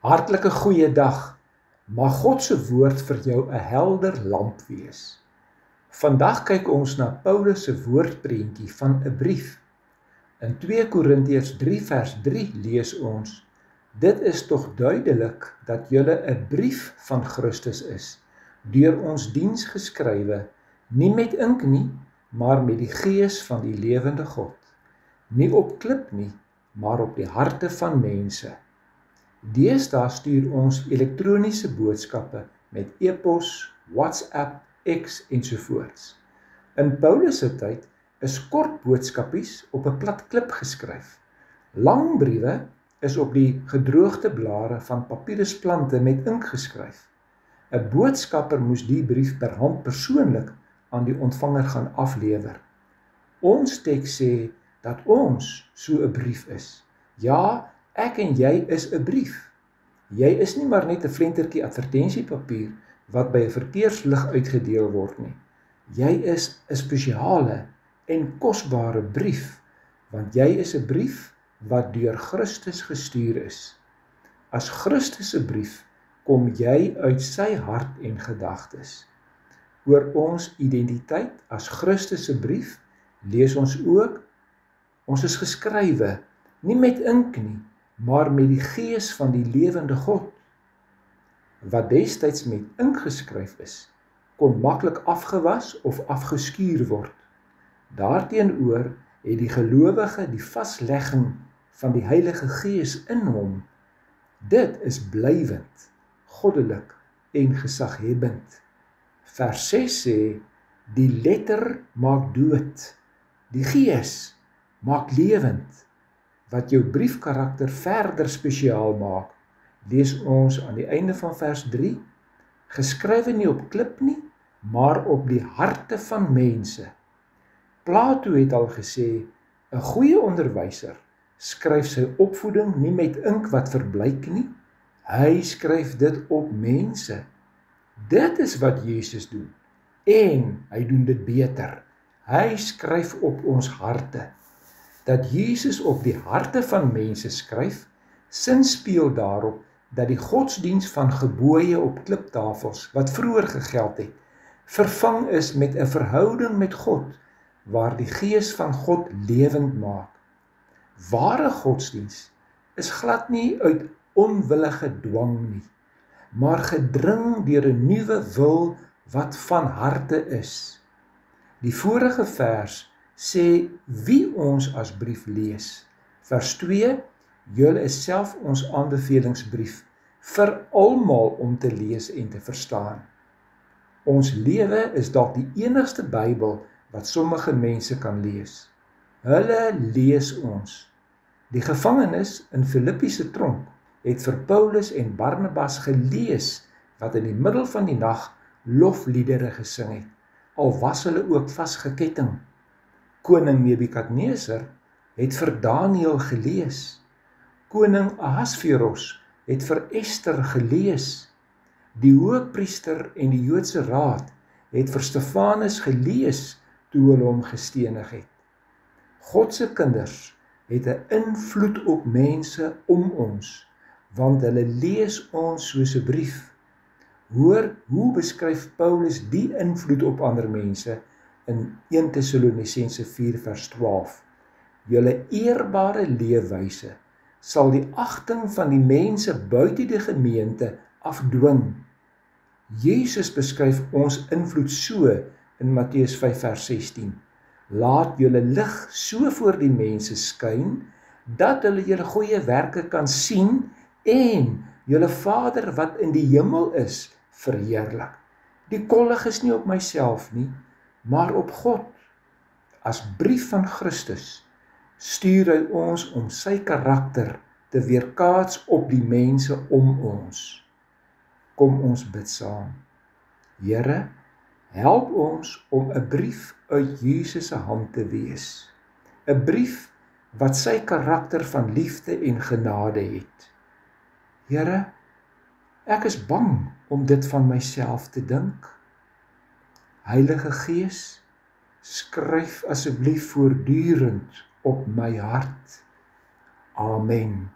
Hartlike goeiedag. Mag God se woord vir jou 'n helder lamp wees. Vandag kyk ons na Paulus se woordprentjie van 'n brief. In 2 Korintiërs 3 vers 3 lees ons: Dit is tog duidelik dat julle 'n brief van Christus is, deur ons diens geskrywe, nie met ink nie, maar met die Gees van die lewende God. Nie op klip nie, maar op die harte van mense. Deesdae stuur ons elektroniese boodskappe met e-pos, WhatsApp, X ensovoorts. In Paulus se tyd is kort boodskapies op 'n plat klip geskryf. Lang briewe is op die gedroogde blare van papierusplante met ink geskryf. 'n Boodskapper moes die brief per hand persoonlik aan die ontvanger gaan aflewer. Ons teks sê dat ons so 'n brief is. Ja, ek en jy is 'n brief. Jy is nie maar net 'n flentertjie advertensiepapier wat by 'n verkeerslig uitgedeel word nie. Jy is 'n spesiale en kosbare brief, want jy is 'n brief wat deur Christus gestuur is. As Christus se brief kom jy uit sy hart en gedagtes. Oor ons identiteit as Christus se brief lees ons ook: ons is geskrywe, nie met ink nie, maar met die Gees van die lewende God. Wat destyds met ink geskryf is, kon maklik afgewas of afgeskuur word. Daarteenoor het die gelowige die vaslegging van die Heilige Gees in hom. Dit is blywend, goddelik en gesaghebbend. Vers 6 sê: die letter maak dood, die Gees maak lewend. Wat jou briefkarakter verder spesiaal maak, lees ons aan die einde van vers 3, geskrywe nie op klip nie, maar op die harte van mense. Plato het al gesê, 'n goeie onderwyser skryf sy opvoeding nie met ink wat verbleik nie, hy skryf dit op mense. Dit is wat Jesus doen, en hy doen dit beter. Hy skryf op ons harte. Dat Jesus op die harte van mense skryf, sinspeel daarop dat die godsdiens van gebooie op kliptafels, wat vroeër gegeld het, vervang is met 'n verhouding met God, waar die Gees van God lewend maak. Ware godsdiens is glad nie uit onwillige dwang nie, maar gedring deur 'n nuwe wil wat van harte is. Die vorige vers sê wie ons as brief lees. Vers 2, julle is self ons aanbevelingsbrief vir almal om te lees en te verstaan. Ons lewe is dalk die enigste Bybel wat sommige mense kan lees. Hulle lees ons. Die gevangenes in Filippi se tronk het vir Paulus en Barnabas gelees wat in die middel van die nag lofliedere gesing het, al was hulle ook vasgeketting. Koning Nebukadneser het vir Daniël gelees. Koning Ahasveros het vir Ester gelees. Die hoëpriester en die Joodse raad het vir Stefanus gelees toe hulle hom gestenig het. God se kinders het 'n invloed op mense om ons, want hulle lees ons soos 'n brief. Hoor hoe beskryf Paulus die invloed op ander mense in 1 Tessalonisense 4 vers 12. Julle eerbare leefwyse sal die agting van die mense buite die gemeente afdwing. Jesus beskryf ons invloed so in Matteus 5 vers 16. Laat julle lig so voor die mense skyn, dat hulle julle goeie werke kan sien en julle Vader wat in die hemel is, verheerlik. Die kollig is nie op myself nie, maar op God. As brief van Christus stuur hy ons om sy karakter te weerkaats op die mense om ons. Kom ons bid saam. Here, help ons om 'n brief uit Jesus se hand te wees. 'n Brief wat sy karakter van liefde en genade het. Here, ek is bang om dit van myself te dink. Heilige Gees, skryf asseblief voortdurend op my hart. Amen.